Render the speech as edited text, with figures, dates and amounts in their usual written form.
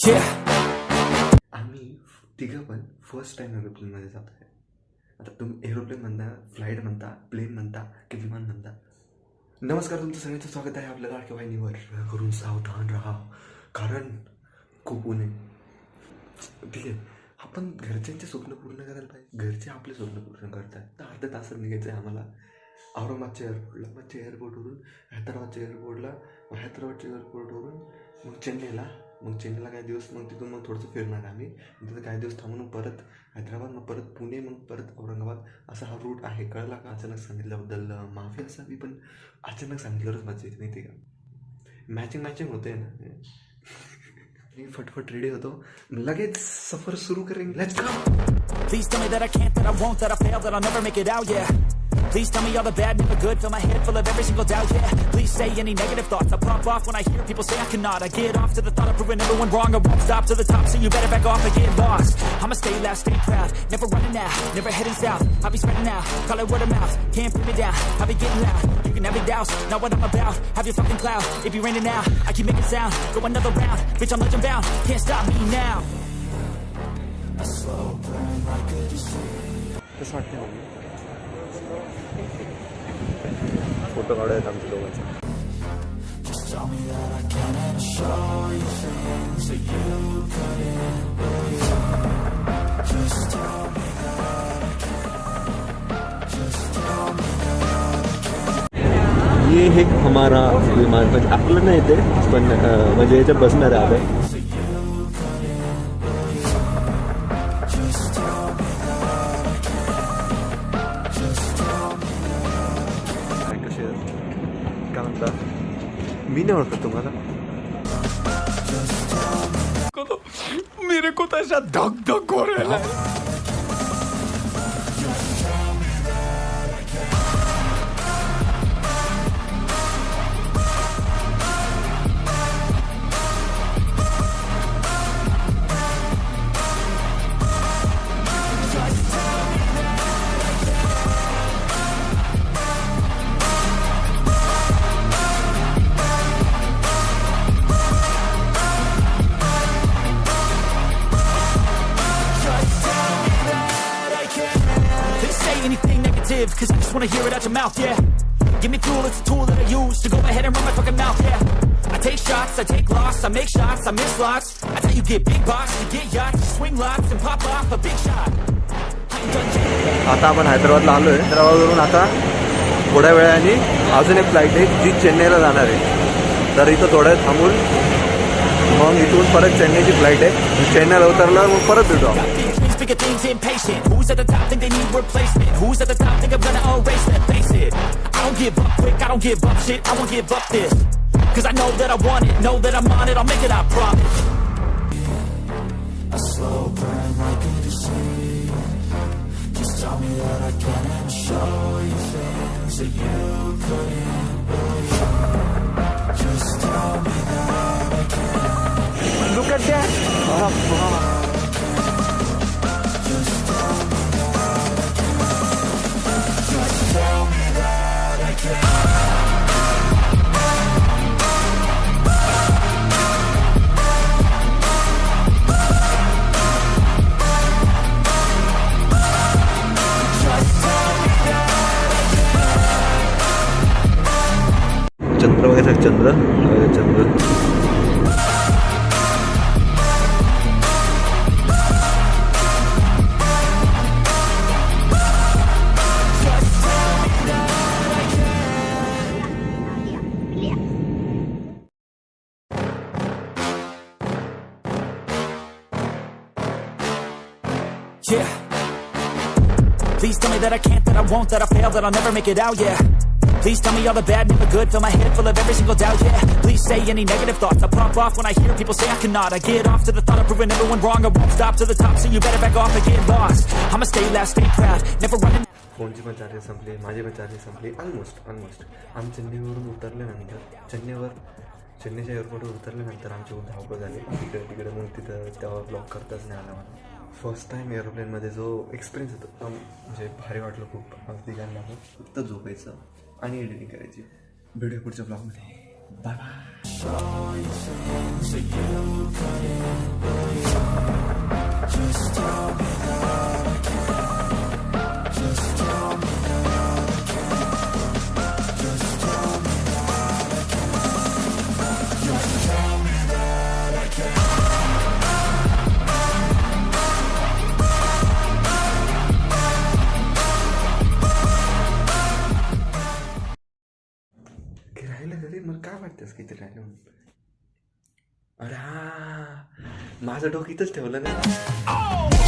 आम्ही तिघं पण फर्स्ट टाइम एरोप्लेनमध्ये जात आहे. आता तुम्ही एरोप्लेन म्हणता, फ्लाईट म्हणता, प्लेन म्हणता की विमान म्हणता. नमस्कार, तुमचं सगळ्यांचं स्वागत आहे आपल्या लाडक्या वाहिनीवर. करून सावधान राहा, कारण खूप ऊन आहे. ठीक आहे, आपण घरच्यांचे स्वप्न पूर्ण करायला पाहिजे. घरचे आपले स्वप्न पूर्ण करतात. तर अर्ध्या तासात निघायचं आहे आम्हाला औरंगाबादच्या एअरपोर्टला. मग एअरपोर्टवरून हैदराबादच्या एअरपोर्टवरून मग चेन्नईला काही दिवस, मग तिथून मग थोडंसं फिरणार आम्ही. तिथं काही दिवस थांबून परत हैदराबाद, मग परत पुणे, मग परत औरंगाबाद. असा हा रूट आहे. कळला का? अचानक सांगितल्याबद्दल माफी असावी, पण अचानक सांगितल्यावरच मजा येते, माहिती का? मॅचिंग होते ना. मी फटफट रेडी होतो, लगेच सफर सुरू करेन. Let's go. Please tell me that I can't, that I won't, that I fail, that I'll never make it out, yeah. Please tell me all the bad, never good, fill my head full of every single doubt, yeah. Please say any negative thoughts, I pop off when I hear people say I cannot. I get off to the thought of proving everyone wrong, I won't stop to the top, so you better back off and get lost. I'ma stay loud, stay proud, never running out, never heading south. I'll be spreading out, call it word of mouth, can't put me down, I'll be getting loud. You can have your doubts, not what I'm about, have your fucking clout. It be raining now, I keep making sound, go another round, bitch I'm legend bound, can't stop me now. A slow burn like a disease. कसं वाटतं? Photo काढूयात आमच्या दोघांचे. Just tell me that I can't show you things that you couldn't believe. Just tell me that I can't. Just tell me that I can't. ये है हमारा विमान. म्हणजे आपलं नाही ते, पण म्हणजे याच्यात बसणार आहे आपण. काय म्हणता? मी नाही ओळखत तुम्हाला. मेरे को तो ऐसा धक धक हो रहा है. Cause I just wanna hear it out your mouth, yeah. Give me fuel, it's a tool that I use to go ahead and run my fucking mouth, yeah. I take shots, I take loss, I make shots, I miss lots. I tell you get big box, you get yachts, you swing lots and pop off a big shot. आता आपण हैदराबादला आलोय. हैदराबादवरून आता थोड्या वेळाने अजून एक flight आहे जी चेन्नईला जाणार आहे. तर इथं थोड्या थांबून मग इथून परत चेन्नईची फ्लाईट आहे. चेन्नईला उतरलं mग परत भेटू आपण. Bigger things impatient. Who's at the top think they need replacement? Who's at the top think I'm gonna erase that? Face it, I don't give up quick, I don't give up shit, I won't give up this. Cause I know that I want it, know that I'm on it, I'll make it, I promise. A slow burn like a disease. Just tell me that I can show you things that you couldn't believe. Just tell me that I can. Look at that. Oh, चंद्र वगैरे चंद्र. Yeah. Please tell me that I can't, that I won't, that I fail, that I'll never make it out, yeah. Please tell me all the bad, never good, fill my head full of every single doubt, yeah. Please say any negative thoughts, I pop off when I hear people say I cannot. I get off to the thought of proving everyone wrong, I won't stop to the top, so you better back off and get lost. I'ma stay loud, stay proud, never running. फोनची पण charges संपले, माझे पण charges संपले. Almost आम्ही चेन्नईवरून उतरल्यानंतर चेन्नईच्या एअरपोर्टवर उतरल्यानंतर आमची खूप धावपळ झाली. तिकडे मग तिथं तेव्हा ब्लॉग करताच नाही आला मला. फर्स्ट टाईम एरोप्लेनमध्ये जो एक्सपिरियन्स होता म्हणजे भारी वाटलं खूप. तिघांना फक्त झोपायचं आणि एडिटिंग करायची. भेटूया पुढच्या ब्लॉगमध्ये. Bye bye. राहिलं घरी मग काय वाटतंस किती राहिलं म्हणून. अरे हा माझं डोकं इथंच ठेवलं ना.